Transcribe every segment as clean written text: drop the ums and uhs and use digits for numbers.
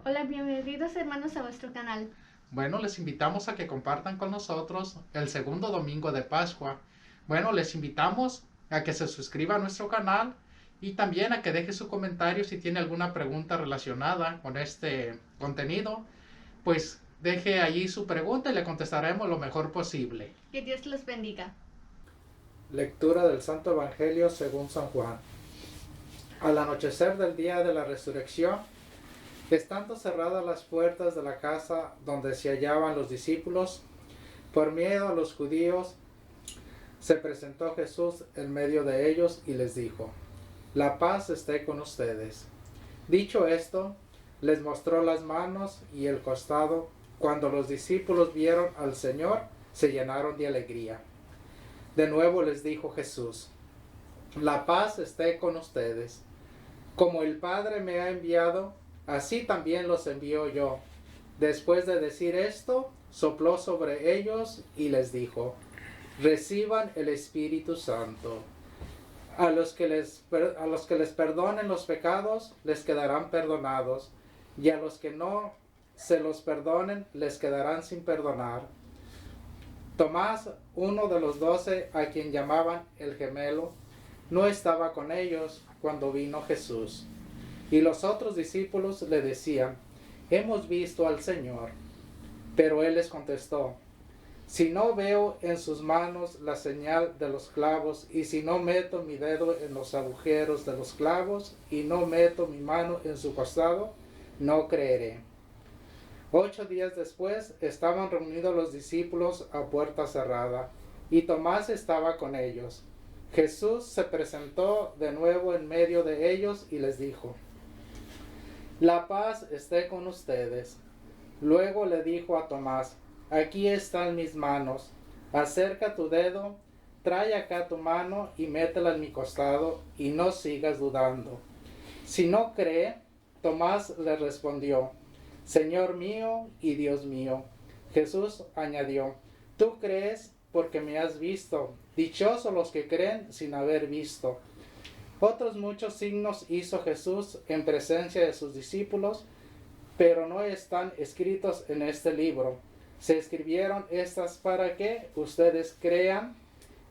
Hola, bienvenidos hermanos a vuestro canal. Bueno, les invitamos a que compartan con nosotros el segundo domingo de Pascua. Bueno, les invitamos a que se suscriba a nuestro canal y también a que deje su comentario si tiene alguna pregunta relacionada con este contenido. Pues deje allí su pregunta y le contestaremos lo mejor posible. Que Dios los bendiga. Lectura del Santo Evangelio según San Juan. Al anochecer del día de la resurrección, estando cerradas las puertas de la casa donde se hallaban los discípulos, por miedo a los judíos, se presentó Jesús en medio de ellos y les dijo: La paz esté con ustedes. Dicho esto, les mostró las manos y el costado. Cuando los discípulos vieron al Señor, se llenaron de alegría. De nuevo les dijo Jesús: La paz esté con ustedes. Como el Padre me ha enviado, así también los envío yo. Después de decir esto, sopló sobre ellos y les dijo: Reciban el Espíritu Santo. A los que les perdonen los pecados, les quedarán perdonados, y a los que no se los perdonen, les quedarán sin perdonar. Tomás, uno de los 12, a quien llamaban el gemelo, no estaba con ellos cuando vino Jesús. Y los otros discípulos le decían: Hemos visto al Señor. Pero él les contestó: Si no veo en sus manos la señal de los clavos, y si no meto mi dedo en los agujeros de los clavos, y no meto mi mano en su costado, no creeré. 8 días después estaban reunidos los discípulos a puerta cerrada, y Tomás estaba con ellos. Jesús se presentó de nuevo en medio de ellos y les dijo: La paz esté con ustedes. Luego le dijo a Tomás: Aquí están mis manos. Acerca tu dedo, trae acá tu mano y métela en mi costado, y no sigas dudando. Si no cree, Tomás le respondió: Señor mío y Dios mío. Jesús añadió: Tú crees porque me has visto. Dichosos los que creen sin haber visto. Otros muchos signos hizo Jesús en presencia de sus discípulos, pero no están escritos en este libro. Se escribieron estas para que ustedes crean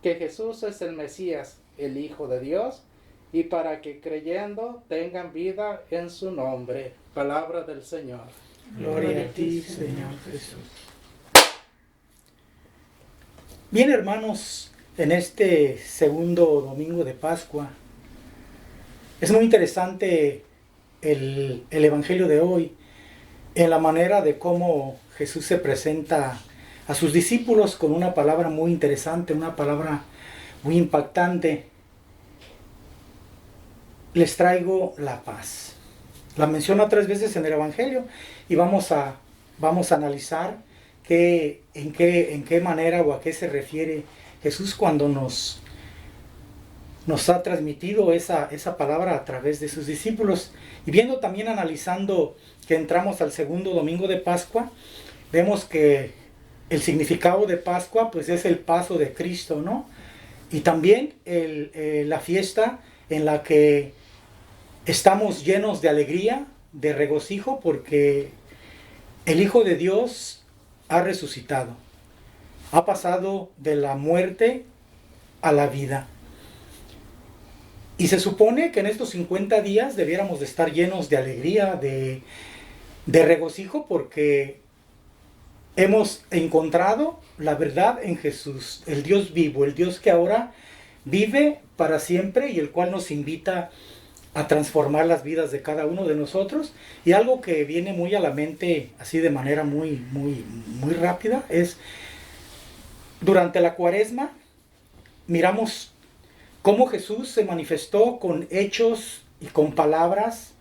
que Jesús es el Mesías, el Hijo de Dios, y para que creyendo tengan vida en su nombre. Palabra del Señor. Gloria a ti, Señor Jesús. Bien, hermanos, en este segundo domingo de Pascua, es muy interesante el Evangelio de hoy, en la manera de cómo Jesús se presenta a sus discípulos con una palabra muy interesante, una palabra muy impactante. Les traigo la paz. La menciona 3 veces en el Evangelio y vamos a analizar en qué manera o a qué se refiere Jesús cuando nos ha transmitido esa palabra a través de sus discípulos. Y viendo también, analizando que entramos al segundo domingo de Pascua, vemos que el significado de Pascua pues es el paso de Cristo, ¿no? Y también la fiesta en la que estamos llenos de alegría, de regocijo, porque el Hijo de Dios ha resucitado. Ha pasado de la muerte a la vida. Y se supone que en estos 50 días debiéramos de estar llenos de alegría, de regocijo, porque hemos encontrado la verdad en Jesús, el Dios vivo, el Dios que ahora vive para siempre y el cual nos invita a transformar las vidas de cada uno de nosotros. Y algo que viene muy a la mente, así de manera muy rápida, es durante la Cuaresma miramos cómo Jesús se manifestó con hechos y con palabras,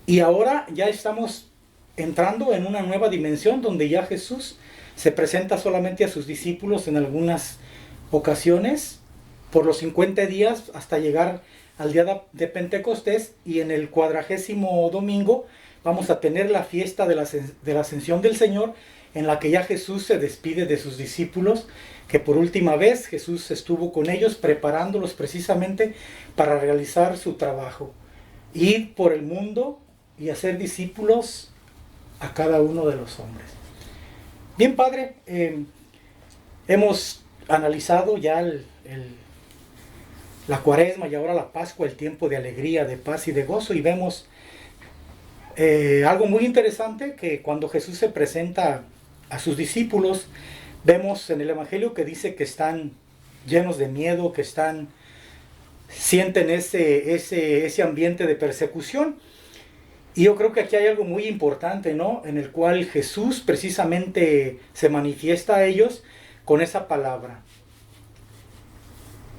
y ahora ya estamos entrando en una nueva dimensión donde ya Jesús se presenta solamente a sus discípulos en algunas ocasiones por los 50 días hasta llegar al día de Pentecostés, y en el 40º domingo vamos a tener la fiesta de la Ascensión del Señor, en la que ya Jesús se despide de sus discípulos, que por última vez Jesús estuvo con ellos preparándolos precisamente para realizar su trabajo, ir por el mundo y hacer discípulos a cada uno de los hombres. Bien, Padre, hemos analizado ya la Cuaresma y ahora la Pascua, el tiempo de alegría, de paz y de gozo, y vemos algo muy interesante, que cuando Jesús se presenta a sus discípulos, vemos en el Evangelio que dice que están llenos de miedo, que sienten ese ambiente de persecución. Y yo creo que aquí hay algo muy importante, ¿no? En el cual Jesús precisamente se manifiesta a ellos con esa palabra: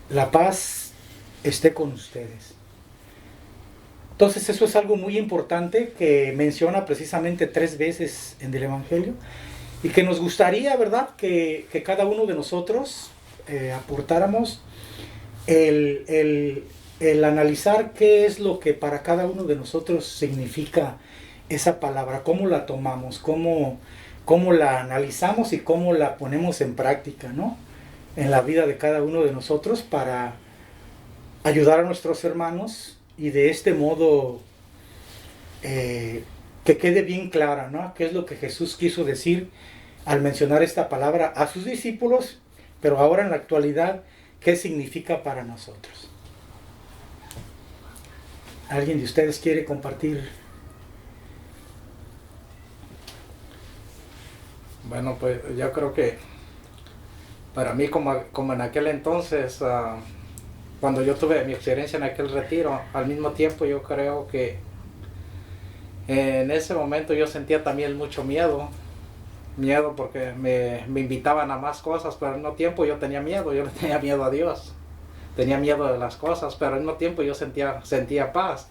la paz esté con ustedes. Entonces eso es algo muy importante que menciona precisamente 3 veces en el Evangelio, y que nos gustaría, ¿verdad?, que cada uno de nosotros aportáramos el analizar qué es lo que para cada uno de nosotros significa esa palabra, cómo la tomamos, cómo la analizamos y cómo la ponemos en práctica, ¿no?, en la vida de cada uno de nosotros, para ayudar a nuestros hermanos y de este modo que quede bien clara, ¿no?, qué es lo que Jesús quiso decir al mencionar esta palabra a sus discípulos, pero ahora en la actualidad, qué significa para nosotros. ¿Alguien de ustedes quiere compartir? Bueno, pues yo creo que para mí, como en aquel entonces, cuando yo tuve mi experiencia en aquel retiro, al mismo tiempo yo creo que en ese momento yo sentía también mucho miedo porque me invitaban a más cosas, pero al mismo tiempo yo tenía miedo a Dios, tenía miedo de las cosas, pero al mismo tiempo yo sentía paz.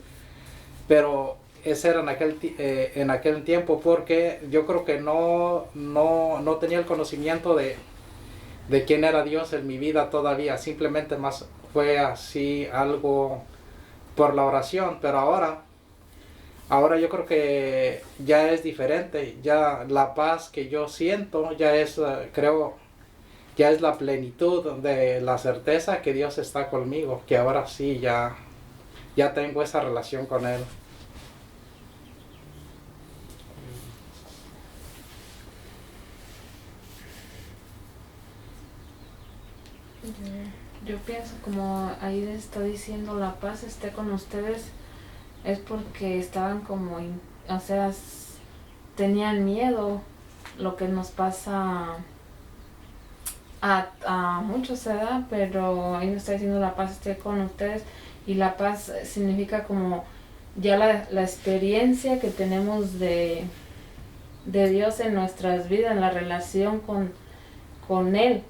Pero ese era en aquel tiempo, porque yo creo que no tenía el conocimiento de quién era Dios en mi vida todavía, simplemente más fue así algo por la oración, pero ahora yo creo que ya es diferente, ya la paz que yo siento ya es, ya es la plenitud de la certeza que Dios está conmigo, que ahora sí ya tengo esa relación con Él. Yo pienso, como ahí está diciendo, la paz esté con ustedes, es porque estaban como, o sea, tenían miedo, lo que nos pasa a muchos, ¿verdad? Pero ahí nos está diciendo la paz esté con ustedes, y la paz significa como ya la experiencia que tenemos de Dios en nuestras vidas, en la relación con Él,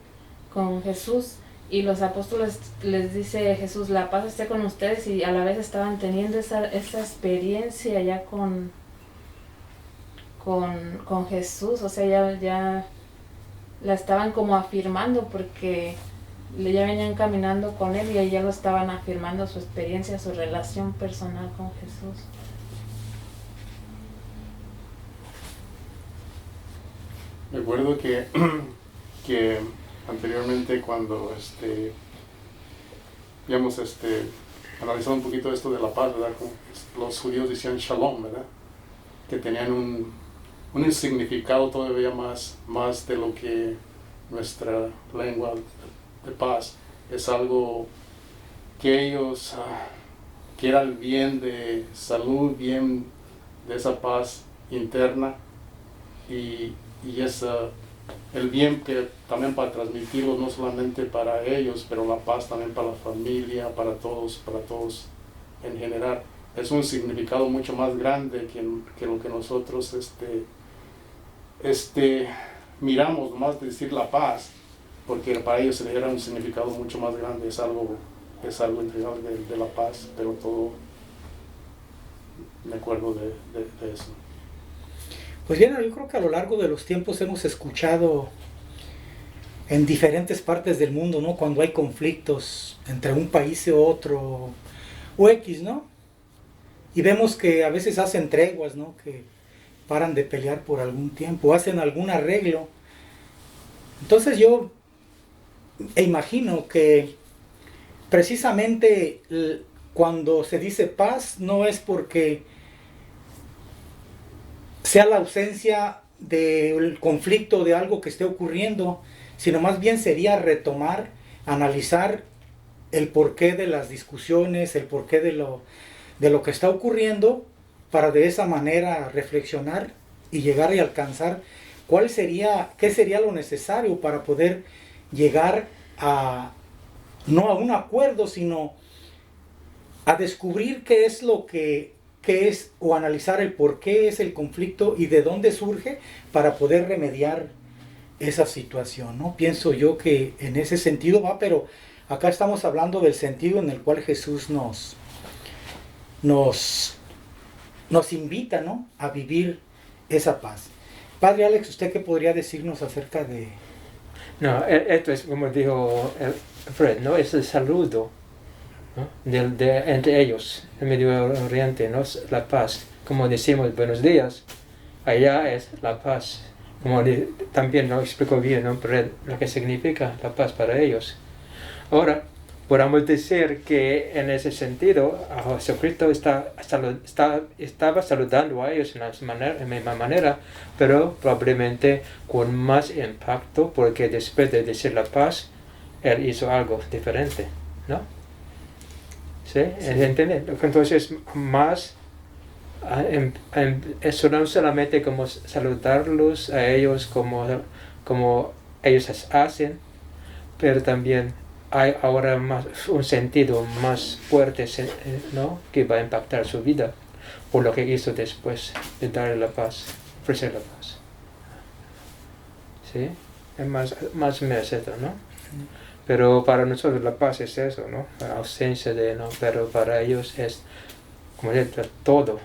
con Jesús. Y los apóstoles les dice Jesús, la paz esté con ustedes, y a la vez estaban teniendo esa experiencia ya con Jesús, o sea, ya la estaban como afirmando, porque ya venían caminando con Él y ya lo estaban afirmando, su experiencia, su relación personal con Jesús. Me acuerdo que anteriormente, cuando habíamos analizado un poquito esto de la paz, ¿verdad? Los judíos decían shalom, ¿verdad? Que tenían un significado todavía más de lo que nuestra lengua de paz. Es algo que ellos, que era el bien de salud, bien de esa paz interna, y el bien que también para transmitirlo no solamente para ellos, pero la paz también para la familia, para todos en general. Es un significado mucho más grande que lo que nosotros miramos, nomás de decir la paz, porque para ellos se le era un significado mucho más grande. Es algo integral de la paz, pero todo, me acuerdo de eso. Pues bien, yo creo que a lo largo de los tiempos hemos escuchado en diferentes partes del mundo, ¿no?, cuando hay conflictos entre un país y otro, o X, ¿no? Y vemos que a veces hacen treguas, ¿no?, que paran de pelear por algún tiempo, hacen algún arreglo. Entonces yo imagino que precisamente cuando se dice paz, no es porque sea la ausencia del conflicto, de algo que esté ocurriendo, sino más bien sería retomar, analizar el porqué de las discusiones, el porqué de lo que está ocurriendo, para de esa manera reflexionar y llegar y alcanzar qué sería lo necesario para poder llegar a, no a un acuerdo, sino a descubrir qué es lo que es, o analizar el por qué es el conflicto y de dónde surge, para poder remediar esa situación, ¿no? Pienso yo que en ese sentido va, pero acá estamos hablando del sentido en el cual Jesús nos invita, ¿no?, a vivir esa paz. Padre Alex, ¿usted qué podría decirnos acerca de...? No, esto es como dijo Fred, ¿no? Es el saludo, ¿no?, entre ellos, en Medio Oriente, ¿no? La paz. Como decimos buenos días, allá es la paz. Como también lo explicó bien, ¿no?, Fred, lo que significa la paz para ellos. Ahora, podemos decir que en ese sentido, Jesucristo estaba saludando a ellos en la misma manera, pero probablemente con más impacto, porque después de decir la paz, Él hizo algo diferente, ¿no? ¿Sí? ¿Entienden? Entonces, más, eso no solamente como saludarlos a ellos como ellos hacen, pero también hay ahora un sentido más fuerte, ¿no?, que va a impactar su vida por lo que hizo después de darle la paz, ofrecer la paz. ¿Sí? Es más meseta, ¿no? Pero para nosotros la paz es eso, ¿no? La ausencia de, ¿no? Pero para ellos es, como decir, todo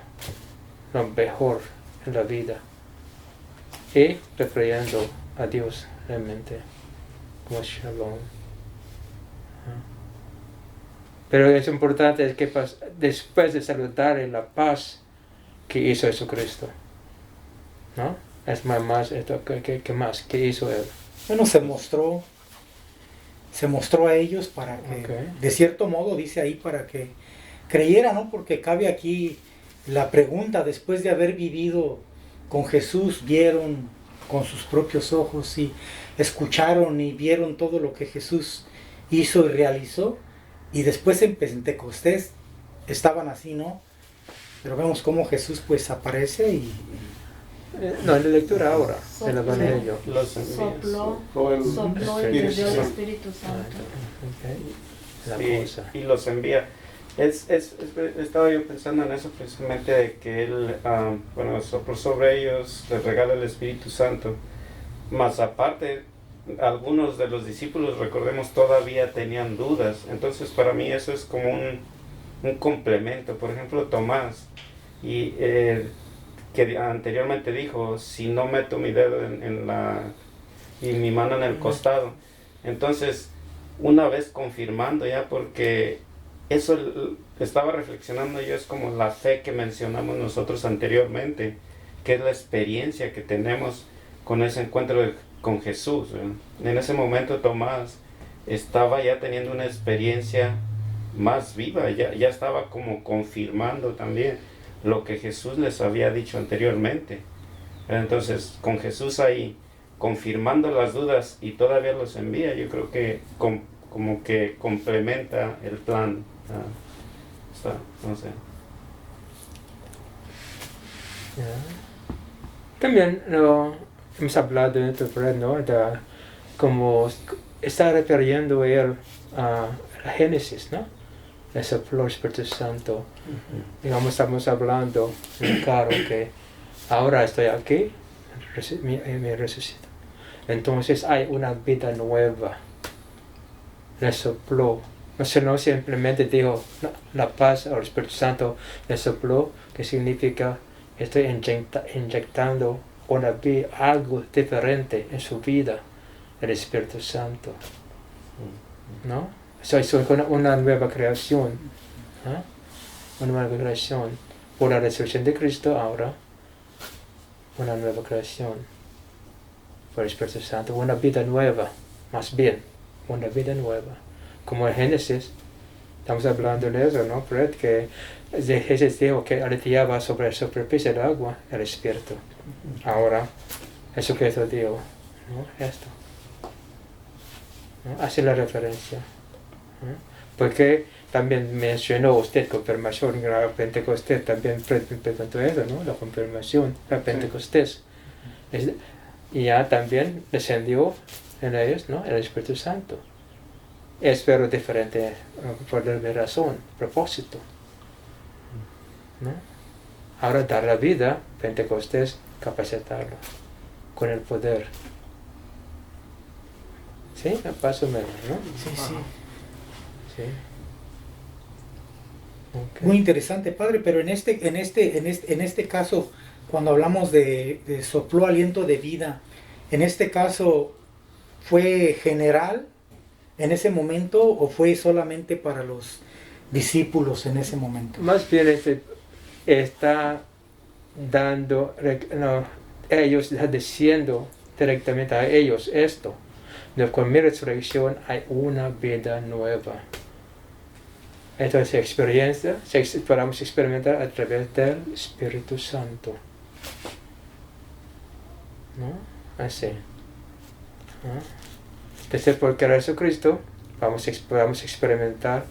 lo mejor en la vida. Y refiriendo a Dios realmente, como Shalom. Pero es importante que después de saludar en la paz que hizo Jesucristo, ¿no? Es más esto que más que hizo Él. Bueno, se mostró a ellos para que, de cierto modo, dice ahí, para que creyeran, ¿no? Porque cabe aquí la pregunta: después de haber vivido con Jesús, vieron con sus propios ojos y escucharon y vieron todo lo que Jesús hizo y realizó, y después en Pentecostés estaban así, ¿no? Pero vemos cómo Jesús pues aparece y... No, en la lectura ahora del Evangelio. Sopló y les dio el Espíritu Santo. La y los envía. Estaba yo pensando en eso precisamente, de que Él, sopló sobre ellos, les regala el Espíritu Santo. Más aparte, algunos de los discípulos, recordemos, todavía tenían dudas. Entonces para mí eso es como un complemento. Por ejemplo, Tomás, que anteriormente dijo: si no meto mi dedo y mi mano en el costado. Entonces, una vez confirmando ya, porque eso estaba reflexionando yo, es como la fe que mencionamos nosotros anteriormente, que es la experiencia que tenemos con ese encuentro con Jesús. En ese momento Tomás estaba ya teniendo una experiencia más viva, ya estaba como confirmando también lo que Jesús les había dicho anteriormente. Entonces, con Jesús ahí confirmando las dudas y todavía los envía, yo creo que como que complementa el plan. No sé. También hemos hablado de esto, ¿no? De cómo está refiriendo él a la Génesis, ¿no? Esa flor Espíritu Santo. Digamos, estamos hablando en el carro que ahora estoy aquí, me resucito. Entonces hay una vida nueva. Le sopló. No simplemente dijo la paz o el Espíritu Santo le sopló, que significa estoy inyectando algo diferente en su vida, el Espíritu Santo, ¿no? Soy una nueva creación, ¿no? Una nueva creación por la resurrección de Cristo. Ahora una nueva creación por el Espíritu Santo, una vida nueva, más bien una vida nueva, como en Génesis Estamos hablando de eso, ¿no, Fred? Que Jesús dijo que aleteaba sobre la superficie del agua el Espíritu. Ahora, Jesucristo dijo, ¿no? Esto. ¿No? Hace la referencia. ¿No? Porque también mencionó usted confirmación en la Pentecostés, también preguntó eso, ¿no? La confirmación, la Pentecostés. Y ya también descendió en ellos, ¿no? El Espíritu Santo. Es pero diferente por la razón, propósito. ¿No? Ahora dar la vida, Pentecostés, capacitarlo con el poder. ¿Sí? Paso menos, ¿no? Sí, sí. Sí. Okay. Muy interesante, padre, pero en este caso, cuando hablamos de sopló aliento de vida, en este caso, ¿fue general en ese momento o fue solamente para los discípulos en ese momento? Más bien está dando, no, ellos están diciendo directamente a ellos esto. Con mi resurrección hay una vida nueva. Entonces experiencia, podemos experimentar a través del Espíritu Santo. ¿No? Así. ¿No? Entonces por creer en Jesucristo vamos a experimentar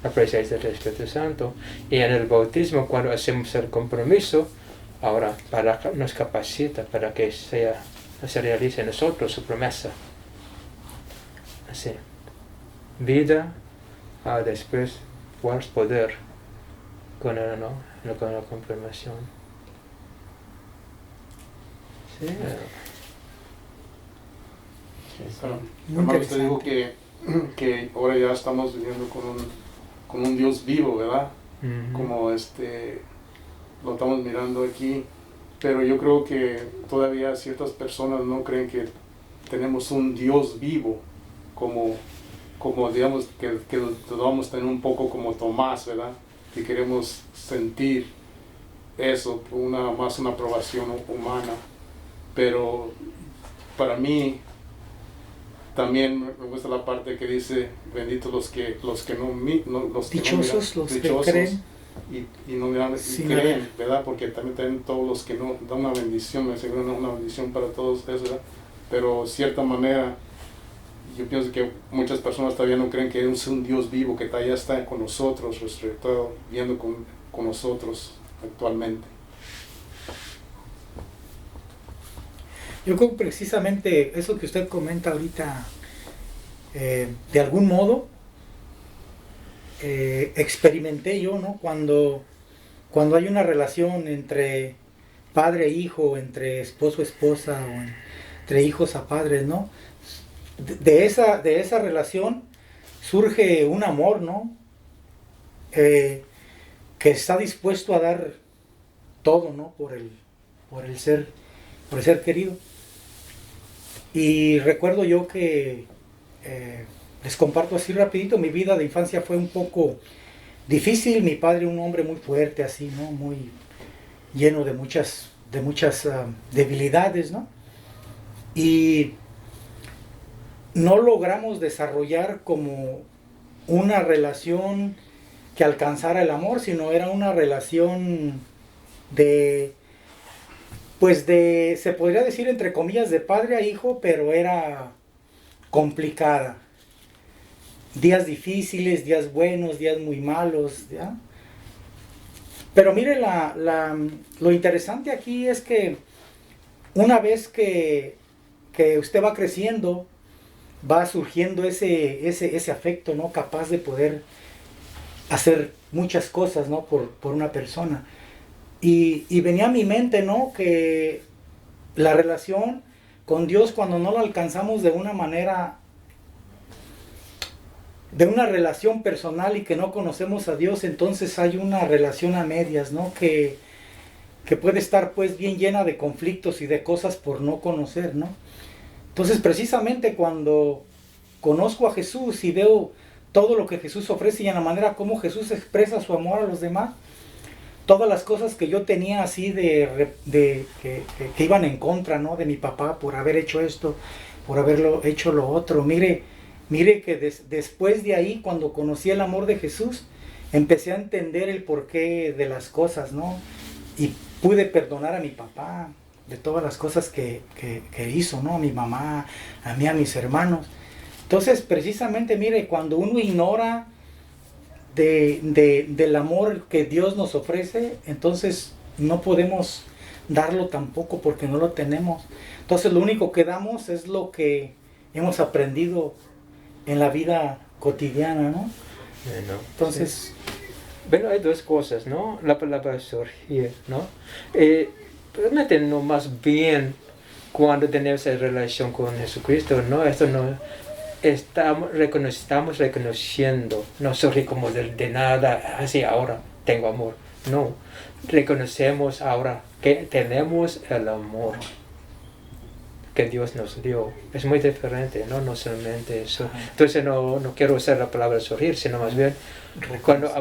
la presencia del Espíritu Santo. Y en el bautismo, cuando hacemos el compromiso, ahora nos capacita para que se realice en nosotros su promesa. Así. Vida, después poder con la confirmación. Sí. Muy Hermano, te digo interesante. que ahora ya estamos viviendo con un Dios vivo, ¿verdad? Mm-hmm. Como lo estamos mirando aquí, pero yo creo que todavía ciertas personas no creen que tenemos un Dios vivo, como digamos que lo vamos a tener un poco como Tomás, ¿verdad? Que queremos sentir eso, más una aprobación humana, pero para mí también me gusta la parte que dice benditos los que no los Dichosos que no los miran, que dichosos creen. y no miran, y Sí, creen, ¿verdad? Porque también todos los que no dan una bendición, me aseguro una bendición para todos eso, ¿verdad? Pero de cierta manera yo pienso que muchas personas todavía no creen que es un Dios vivo que ya está con nosotros, resucitado, viendo con nosotros actualmente. Yo creo que precisamente eso que usted comenta ahorita, de algún modo, experimenté yo, ¿no? Cuando hay una relación entre padre e hijo, entre esposo e esposa, o entre hijos a padres, ¿no? De esa relación surge un amor, ¿no? Que está dispuesto a dar todo, ¿no? Por el ser querido. Y recuerdo yo que les comparto así rapidito, mi vida de infancia fue un poco difícil. Mi padre, un hombre muy fuerte, así, ¿no? Muy lleno de muchas debilidades, ¿no? Y no logramos desarrollar como una relación que alcanzara el amor, sino era una relación se podría decir entre comillas de padre a hijo, pero era complicada. Días difíciles, días buenos, días muy malos, ¿ya? Pero mire, lo interesante aquí es que una vez que usted va creciendo, va surgiendo ese afecto, ¿no? Capaz de poder hacer muchas cosas, ¿no? Por una persona. Y venía a mi mente, ¿no? Que la relación con Dios, cuando no la alcanzamos de una manera, de una relación personal y que no conocemos a Dios, entonces hay una relación a medias, ¿no? Que puede estar pues bien llena de conflictos y de cosas por no conocer, ¿no? Entonces precisamente cuando conozco a Jesús y veo todo lo que Jesús ofrece y en la manera como Jesús expresa su amor a los demás, todas las cosas que yo tenía así que iban en contra, ¿no? De mi papá por haber hecho esto, por haberlo hecho lo otro. Mire, mire que después de ahí, cuando conocí el amor de Jesús, empecé a entender el porqué de las cosas, ¿no? Y pude perdonar a mi papá de todas las cosas que hizo, ¿no? A mi mamá, a mí, a mis hermanos. Entonces, precisamente, mire, cuando uno ignora del amor que Dios nos ofrece, entonces no podemos darlo tampoco porque no lo tenemos. Entonces, lo único que damos es lo que hemos aprendido en la vida cotidiana, ¿no? Bueno, Entonces, sí. Bueno, hay dos cosas, ¿no? La palabra surgir, ¿no? Realmente no más bien cuando tenemos esa relación con Jesucristo, ¿no? Esto no estamos reconociendo, no surge como de nada, así ahora tengo amor. No, reconocemos ahora que tenemos el amor que Dios nos dio. Es muy diferente, ¿no? No solamente eso. Entonces no quiero usar la palabra surgir, sino más bien cuando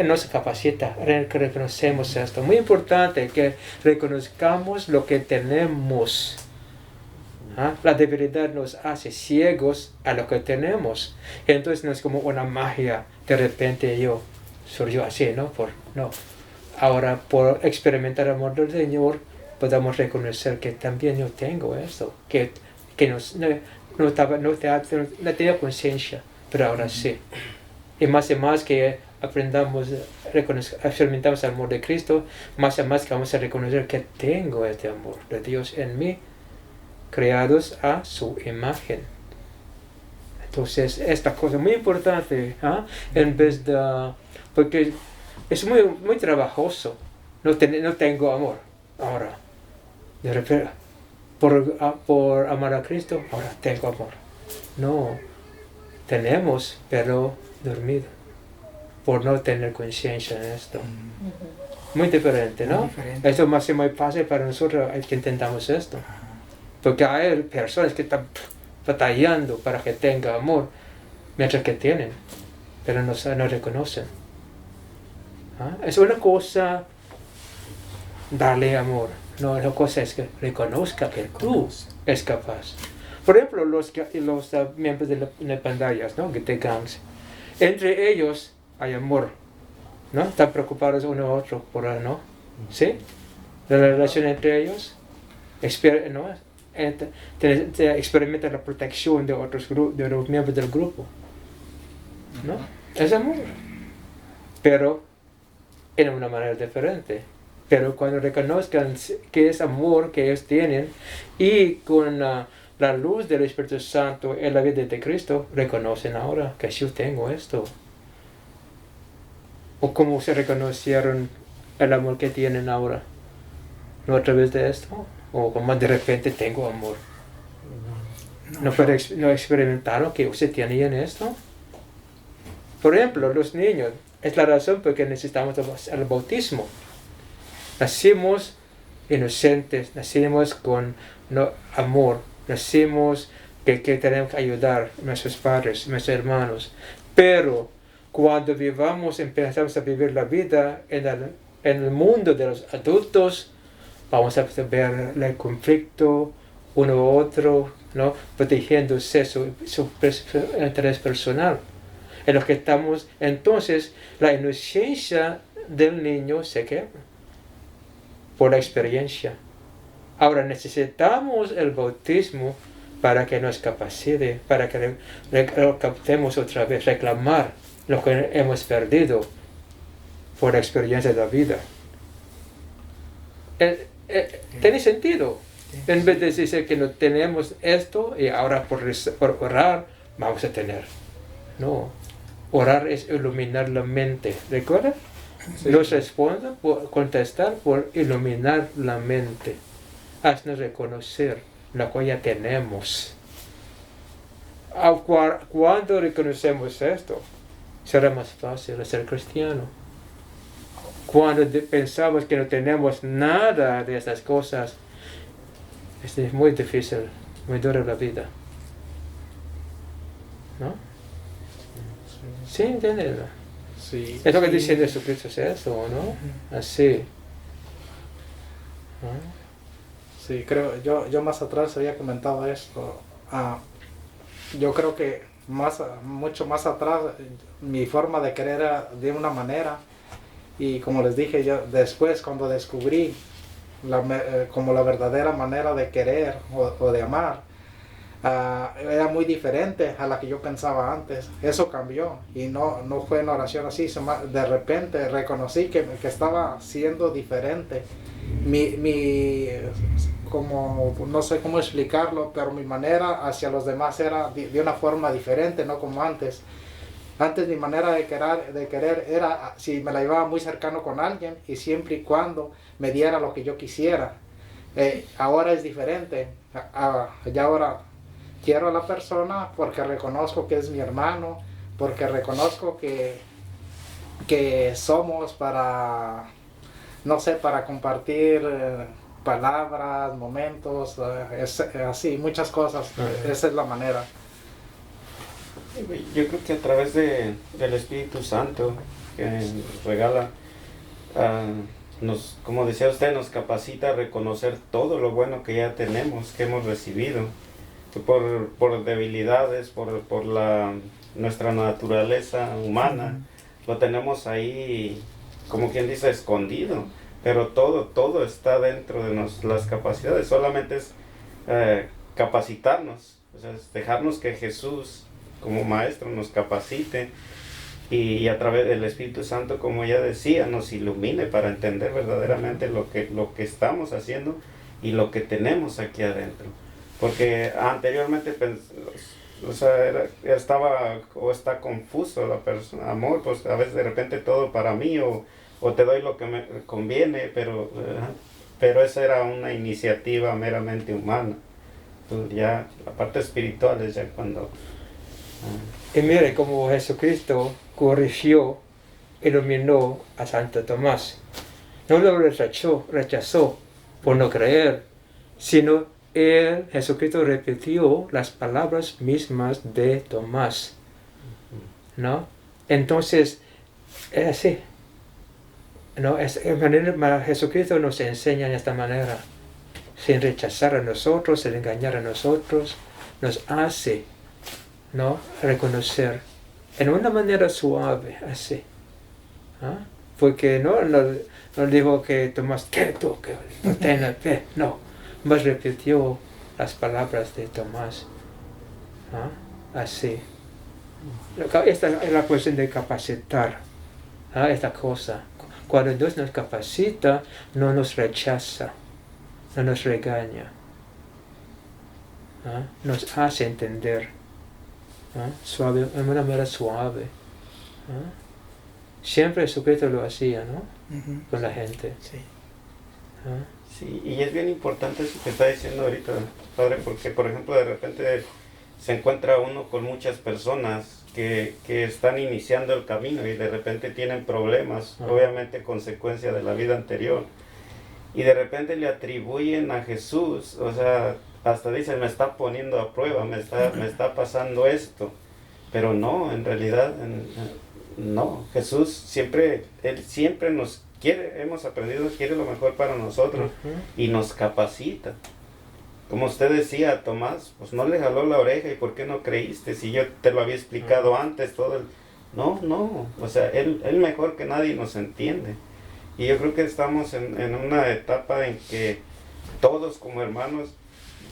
nos capacita, reconocemos esto. Muy importante que reconozcamos lo que tenemos. ¿Ah? La debilidad nos hace ciegos a lo que tenemos. Entonces no es como una magia, de repente yo surgió así, ¿no? Ahora por experimentar el amor del Señor podamos reconocer que también yo tengo esto, que no tenía conciencia, pero ahora sí. Y más que aprendamos, experimentamos el amor de Cristo, más y más que vamos a reconocer que tengo este amor de Dios en mí, creados a su imagen. Entonces, esta cosa muy importante, ¿ah? En vez de... porque es muy trabajoso. No tengo amor ahora. De repente, por amar a Cristo, ahora tengo amor. No, tenemos, pero dormido. Por no tener conciencia en esto. Muy diferente, ¿no? Muy diferente. Esto más y más fácil para nosotros que intentamos esto. Porque hay personas que están batallando para que tenga amor, mientras que tienen, pero no reconocen. ¿Ah? Es una cosa darle amor, no, la cosa es que reconozca que tú es capaz. Por ejemplo, los miembros de las pandillas, ¿no? De gangs, entre ellos hay amor, ¿no? Están preocupados uno a otro por él, ¿no? ¿Sí? La relación entre ellos, ¿no? Experimenta la protección de de los miembros del grupo, ¿no? Es amor, pero en una manera diferente. Pero cuando reconozcan que es amor que ellos tienen y con la luz del Espíritu Santo en la vida de Cristo, reconocen ahora que yo tengo esto. O como se reconocieron el amor que tienen ahora, no a través de esto. O como de repente tengo amor. ¿No experimentaron que usted tenía en esto? Por ejemplo, los niños. Es la razón por que necesitamos el bautismo. Nacimos inocentes, nacimos con amor, nacimos que tenemos que ayudar a nuestros padres, a nuestros hermanos. Pero cuando empezamos a vivir la vida en el mundo de los adultos, vamos a ver el conflicto uno u otro, ¿no? Protegiéndose su interés personal. En lo que estamos, entonces, la inocencia del niño se quebra por la experiencia. Ahora necesitamos el bautismo para que nos capacite, para que captemos otra vez, reclamar lo que hemos perdido por la experiencia de la vida. ¿Tiene sentido? En vez de decir que no tenemos esto y ahora por orar vamos a tener. No. Orar es iluminar la mente. ¿Recuerda? Sí. Nos responde por contestar por iluminar la mente. Haznos reconocer lo que ya tenemos. Cuando reconocemos esto, será más fácil ser cristiano. Cuando pensamos que no tenemos nada de estas cosas, es muy difícil, muy dura la vida. ¿No? ¿Sí entienden? Sí. Es lo que dice Jesucristo, es eso, ¿no? Así. ¿No? Sí, creo, yo más atrás había comentado esto. yo creo que mucho más atrás, mi forma de querer era de una manera. Y como les dije, yo después cuando descubrí como la verdadera manera de querer o de amar, era muy diferente a la que yo pensaba antes. Eso cambió y no fue en oración así. De repente reconocí que estaba siendo diferente. Como no sé cómo explicarlo, pero mi manera hacia los demás era de una forma diferente, no como antes. Antes mi manera de querer era si me la llevaba muy cercano con alguien y siempre y cuando me diera lo que yo quisiera. Ahora es diferente. Ya ahora quiero a la persona porque reconozco que es mi hermano, porque reconozco que somos para, no sé, para compartir palabras, momentos, así, muchas cosas. Esa es la manera. Yo creo que a través del Espíritu Santo que nos regala, como decía usted, nos capacita a reconocer todo lo bueno que ya tenemos, que hemos recibido, que por debilidades, por nuestra naturaleza humana, lo tenemos ahí, como quien dice, escondido, pero todo está dentro de las capacidades, solamente es capacitarnos, o sea, es dejarnos que Jesús como maestro nos capacite y a través del Espíritu Santo, como ya decía, nos ilumine para entender verdaderamente lo que estamos haciendo y lo que tenemos aquí adentro. Porque anteriormente está confuso la persona, amor, pues a veces de repente todo para mí o te doy lo que me conviene, pero esa era una iniciativa meramente humana. Entonces ya la parte espiritual es ya cuando... Y mire cómo Jesucristo corrigió, iluminó a Santo Tomás. No lo rechazó por no creer, sino Jesucristo repitió las palabras mismas de Tomás, ¿no? Entonces, es así, ¿no? Jesucristo nos enseña de esta manera, sin rechazar a nosotros, sin engañar a nosotros, nos hace, ¿no?, reconocer en una manera suave, así. Porque no dijo que Tomás, que tú, que no tengas fe, no, más repitió las palabras de Tomás, así. Esta es la cuestión de capacitar, esta cosa. Cuando Dios nos capacita, no nos rechaza, no nos regaña, nos hace entender. Suave, de una manera suave. Siempre Jesucristo lo hacía, ¿no? Con la gente. Sí. Sí, y es bien importante eso que está diciendo ahorita, Padre, porque por ejemplo de repente se encuentra uno con muchas personas que están iniciando el camino y de repente tienen problemas, obviamente consecuencia de la vida anterior, y de repente le atribuyen a Jesús, o sea, hasta dicen, me está poniendo a prueba, me está pasando esto. Pero no, en realidad, no. Jesús Él siempre nos quiere, hemos aprendido, quiere lo mejor para nosotros y nos capacita. Como usted decía, Tomás, pues no le jaló la oreja y ¿por qué no creíste? Si yo te lo había explicado antes, No, o sea, él mejor que nadie nos entiende. Y yo creo que estamos en una etapa en que todos como hermanos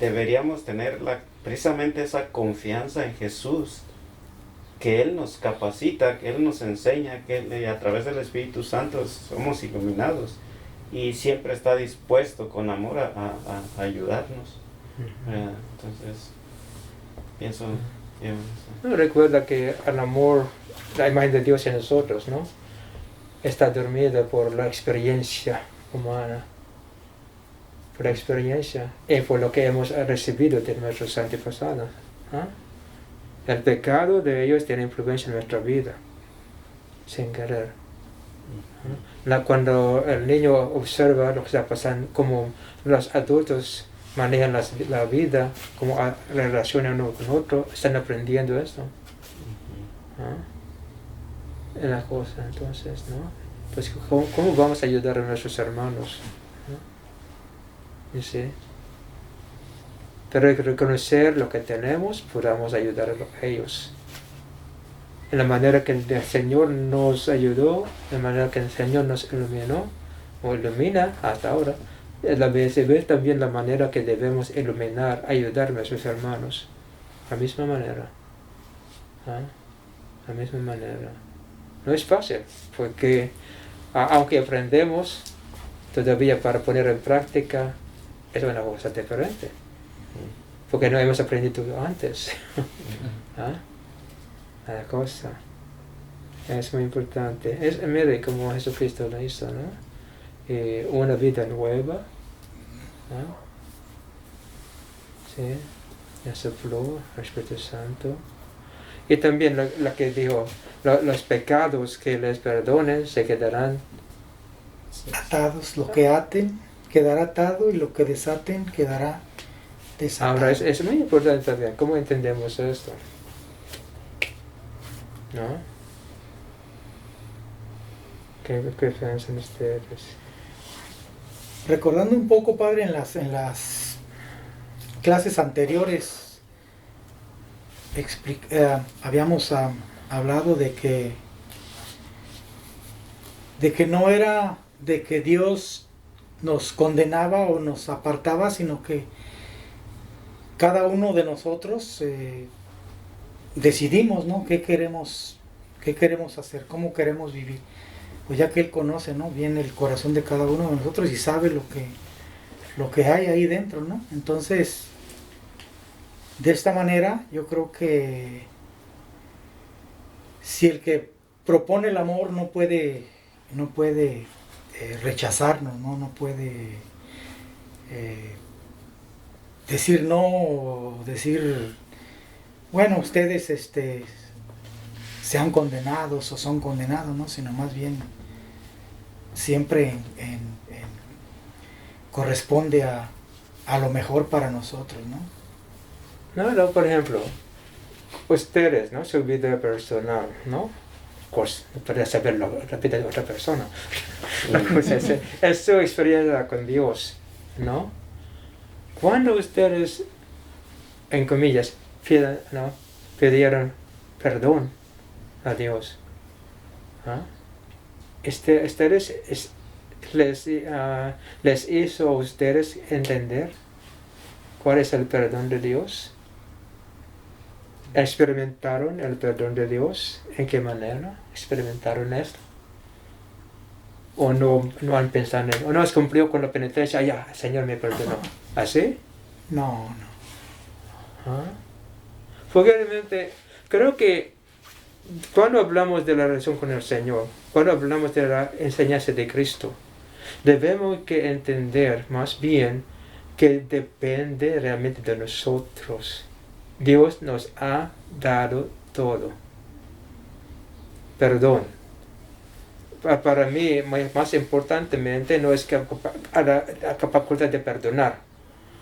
deberíamos tener precisamente esa confianza en Jesús, que Él nos capacita, que Él nos enseña, que a través del Espíritu Santo somos iluminados y siempre está dispuesto con amor a ayudarnos. Entonces, pienso... Recuerda que el amor, la imagen de Dios en nosotros, ¿no?, está dormida por la experiencia humana, por la experiencia y por lo que hemos recibido de nuestros antepasados. El pecado de ellos tiene influencia en nuestra vida, sin querer. Cuando el niño observa lo que está pasando, como los adultos manejan la vida, cómo relacionan uno con otro, están aprendiendo esto. Es la cosa, entonces, ¿no? Pues, ¿cómo vamos a ayudar a nuestros hermanos? ¿No? ¿Sí? pero hay que reconocer lo que tenemos, podamos ayudar a ellos. En la manera que el Señor nos ayudó, en la manera que el Señor nos iluminó, o ilumina hasta ahora, se ve también la manera que debemos iluminar, ayudar a nuestros hermanos. La misma manera. ¿Ah? La misma manera. No es fácil, porque aunque aprendemos, todavía para poner en práctica es una cosa diferente. Porque no hemos aprendido antes. ¿Ah? La cosa. Es muy importante. Mire como Jesucristo lo hizo, ¿no? Una vida nueva. ¿No? Sí. Ya sopló el Espíritu Santo. Y también la que dijo, los pecados que les perdonen se quedarán Atados, lo que aten quedará atado y lo que desaten quedará desatado. Ahora es muy importante también, ¿cómo entendemos esto? ¿No? ¿Qué piensan ustedes? Recordando un poco, padre, en las clases anteriores habíamos hablado de que no era de que Dios nos condenaba o nos apartaba, sino que cada uno de nosotros decidimos, ¿no? qué queremos hacer, cómo queremos vivir. Pues ya que Él conoce, ¿no? bien el corazón de cada uno de nosotros y sabe lo que hay ahí dentro, ¿no? Entonces, de esta manera, yo creo que si el que propone el amor no puede rechazarnos, no puede decir no, o decir, bueno, ustedes sean condenados o son condenados, ¿no? Sino más bien siempre corresponde a lo mejor para nosotros, ¿no? No, por ejemplo, ustedes, ¿no? Su vida personal, ¿no? Pues podría saber la vida de otra persona. Pues es su experiencia con Dios, ¿no? Cuando ustedes, en comillas, pidieron perdón a Dios, ¿ah? Ustedes les hizo a ustedes entender cuál es el perdón de Dios. ¿Experimentaron el perdón de Dios? ¿En qué manera experimentaron esto? ¿O no han pensado en él? ¿O no has cumplido con la penitencia? Ya, el Señor me perdonó. ¿Así? No. ¿Ah? Porque realmente creo que cuando hablamos de la relación con el Señor, cuando hablamos de la enseñanza de Cristo, debemos que entender más bien que depende realmente de nosotros. Dios nos ha dado todo. Perdón. Para mí, más importantemente, no es que la facultad de perdonar.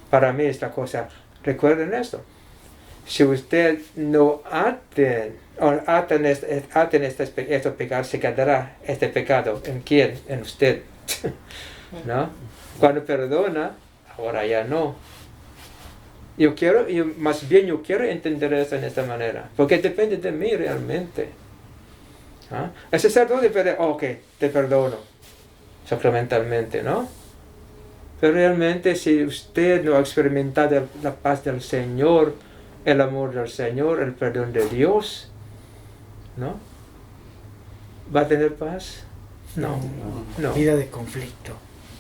Para mí es la cosa. Recuerden esto. Si usted no aten este pecado, se quedará este pecado. ¿En quién? En usted. ¿No? Cuando perdona, ahora ya no. Más bien yo quiero entender eso en esta manera, porque depende de mí realmente. ¿Ah? El sacerdote puede, ok, te perdono, sacramentalmente, ¿no? Pero realmente si usted no ha experimentado la paz del Señor, el amor del Señor, el perdón de Dios, ¿no? ¿Va a tener paz? No. Vida de conflicto.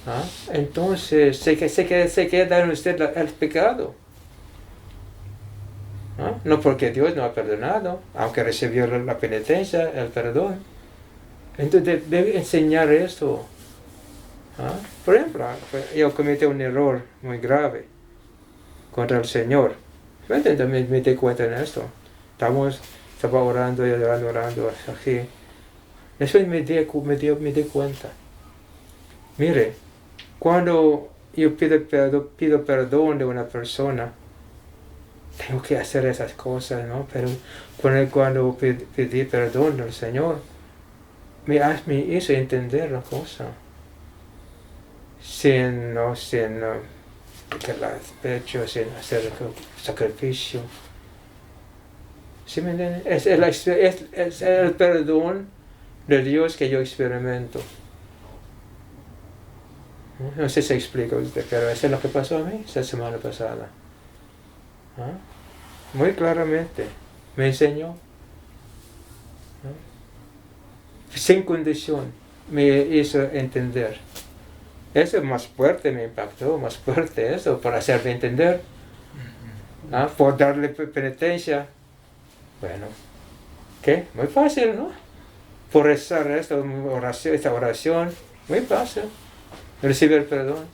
¿Ah? Entonces se queda en usted el pecado. No porque Dios no ha perdonado, aunque recibió la penitencia, el perdón. Entonces debe enseñar esto. Por ejemplo, yo cometí un error muy grave contra el Señor. Me di cuenta en esto. Estaba orando y orando así. Después me di cuenta. Mire, cuando yo pido perdón de una persona, tengo que hacer esas cosas, ¿no? Pero cuando pedí perdón al Señor, me hizo entender la cosa. Sin que el pecho, es hacer sacrificio. ¿Sí me entienden? Es el perdón de Dios que yo experimento. No sé si explico, pero eso es lo que pasó a mí esta semana pasada. ¿Ah? Muy claramente me enseñó. Sin condición me hizo entender. Eso más fuerte me impactó, más fuerte eso, para hacerme entender. ¿Ah? Por darle penitencia. Bueno, ¿qué? Muy fácil, ¿no? Por rezar esta oración, muy fácil. Recibir perdón.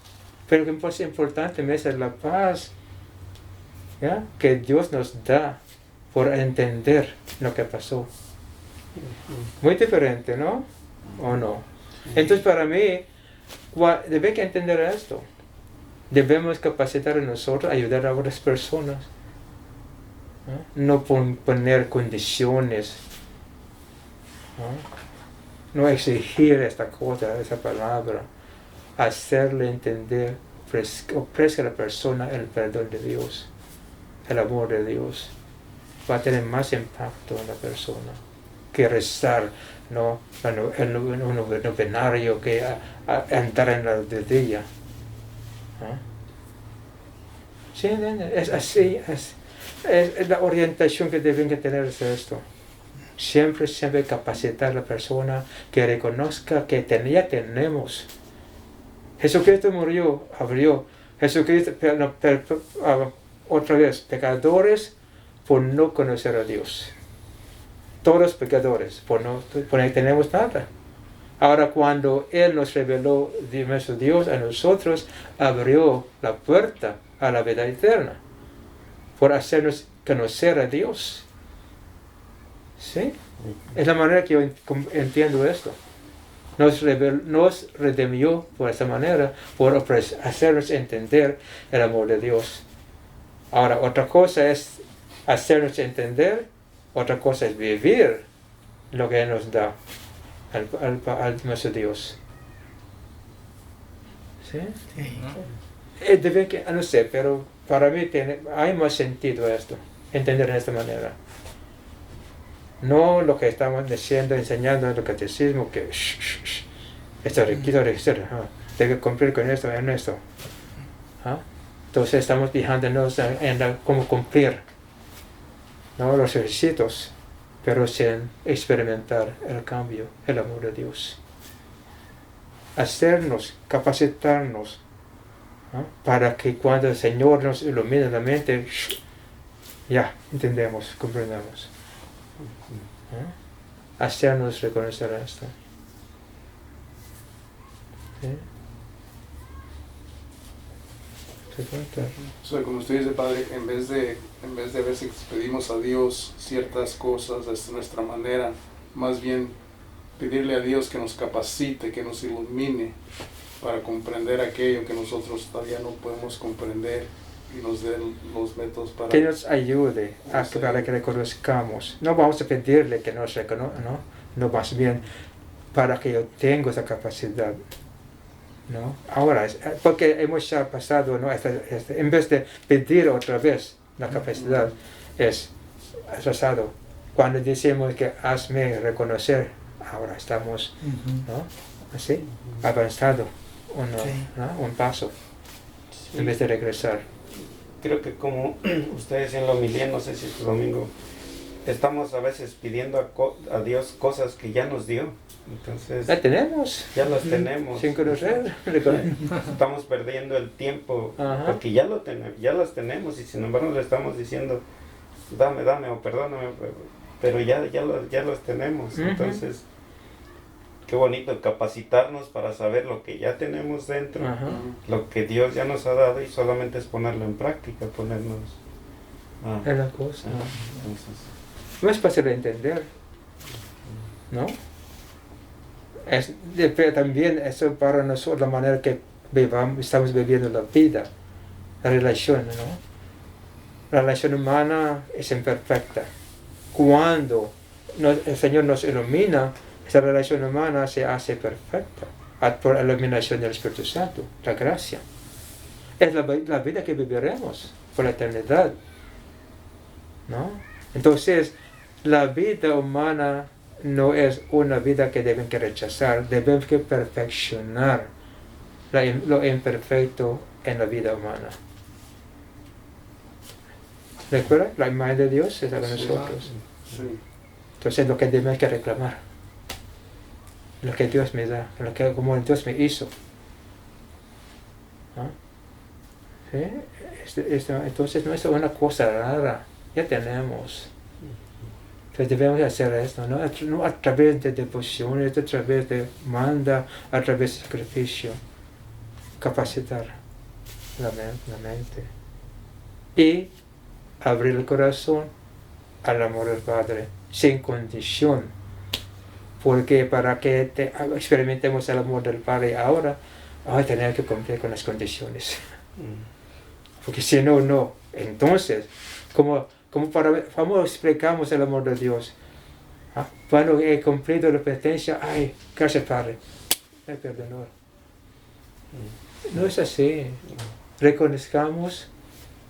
Pero lo que es importante es la paz, ¿ya? Que Dios nos da por entender lo que pasó. Muy diferente, ¿no? ¿O no? Entonces para mí, debe que entender esto. Debemos capacitar a nosotros, ayudar a otras personas. No poner condiciones. No exigir esta cosa, esa palabra. Hacerle entender, ofrece a la persona el perdón de Dios, el amor de Dios. Va a tener más impacto en la persona que rezar, ¿no? En un novenario, que entrar en la dedilla. ¿Sí? Es así, es la orientación que deben que tener es esto. Siempre capacitar a la persona que reconozca que ya tenemos. Jesucristo murió, abrió. Jesucristo, otra vez, pecadores por no conocer a Dios. Todos pecadores, por no tenemos nada. Ahora cuando Él nos reveló nuestro Dios a nosotros, abrió la puerta a la vida eterna, por hacernos conocer a Dios. ¿Sí? Es la manera que yo entiendo esto. Nos redimió por esa manera, por hacernos entender el amor de Dios. Ahora, otra cosa es hacernos entender, otra cosa es vivir lo que Él nos da al nuestro Dios. ¿Sí? No sé, pero para mí hay más sentido esto, entender de esta manera. No lo que estamos diciendo, enseñando en el catecismo, que esto requiere, debe cumplir con esto, en esto. Entonces estamos fijándonos en cómo cumplir, ¿no? Los requisitos, pero sin experimentar el cambio, el amor de Dios. Hacernos, capacitarnos, ¿no? Para que cuando el Señor nos ilumine la mente, ya entendemos, comprendemos. Hacernos reconocer esto. ¿Sí? O sea, como usted dice, Padre, en vez de a veces pedimos a Dios ciertas cosas de nuestra manera, más bien pedirle a Dios que nos capacite, que nos ilumine para comprender aquello que nosotros todavía no podemos comprender, y nos dé los métodos para que nos ayude para que reconozcamos. No vamos a pedirle que nos reconozca, no, más bien para que yo tenga esa capacidad, ¿no? Ahora, porque hemos ya pasado, ¿no? En vez de pedir otra vez la capacidad, es pasado. Cuando decimos que hazme reconocer, ahora estamos, ¿no? Así, avanzado ¿no? Un paso, Sí. en vez de regresar. Creo que como ustedes en la homilía, no sé si este domingo, estamos a veces pidiendo a Dios cosas que ya nos dio. Entonces, La tenemos. ya las tenemos. Sin conocer. Estamos perdiendo el tiempo, Ajá. porque ya las tenemos, y sin embargo le estamos diciendo, dame o perdóname, pero ya las tenemos. Ujú. Entonces, qué bonito capacitarnos para saber lo que ya tenemos dentro, Ajá. lo que Dios ya nos ha dado, y solamente es ponerlo en práctica, ponernos... Es la cosa. Entonces, No es fácil de entender, ¿no? Pero también eso para nosotros la manera que estamos viviendo la vida, la relación, ¿no? La relación humana es imperfecta. Cuando el Señor nos ilumina, esa relación humana se hace perfecta por la iluminación del Espíritu Santo, la gracia. es la vida que viviremos por la eternidad, ¿no? Entonces, la vida humana no es una vida que deben que rechazar, debemos que perfeccionar lo imperfecto en la vida humana. ¿Recuerda? La imagen de Dios es para nosotros. Sí. Entonces, lo que debemos que reclamar, lo que Dios me da, como Dios me hizo. ¿No? ¿Sí? Entonces, no es una cosa rara, ya tenemos. Entonces debemos hacer esto, no a través de devociones, a través de manda, a través de sacrificio, capacitar la mente y abrir el corazón al amor del Padre, sin condición. Porque para que experimentemos el amor del Padre ahora, tenemos que cumplir con las condiciones. Porque si no, no. Entonces, ¿cómo explicamos el amor de Dios? Bueno, he cumplido la penitencia, gracias Padre, me perdonó. No es así. Reconozcamos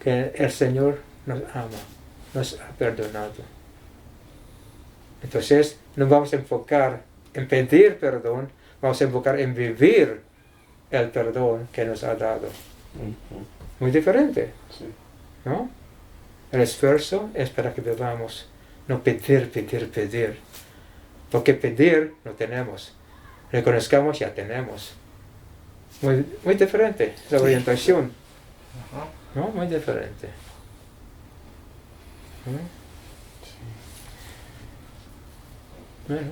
que el Señor nos ama, nos ha perdonado. Entonces, no vamos a enfocar en pedir perdón, vamos a enfocar en vivir el perdón que nos ha dado. Muy diferente, Sí. ¿no? El esfuerzo es para que vivamos, no pedir. Porque pedir no tenemos. Reconozcamos, ya tenemos. Muy diferente la orientación. Ajá. ¿No? Muy diferente. ¿No? Bueno.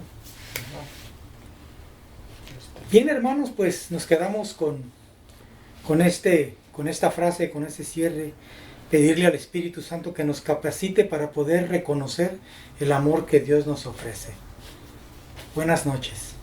Bien, hermanos, pues nos quedamos con esta frase, con este cierre, pedirle al Espíritu Santo que nos capacite para poder reconocer el amor que Dios nos ofrece. Buenas noches.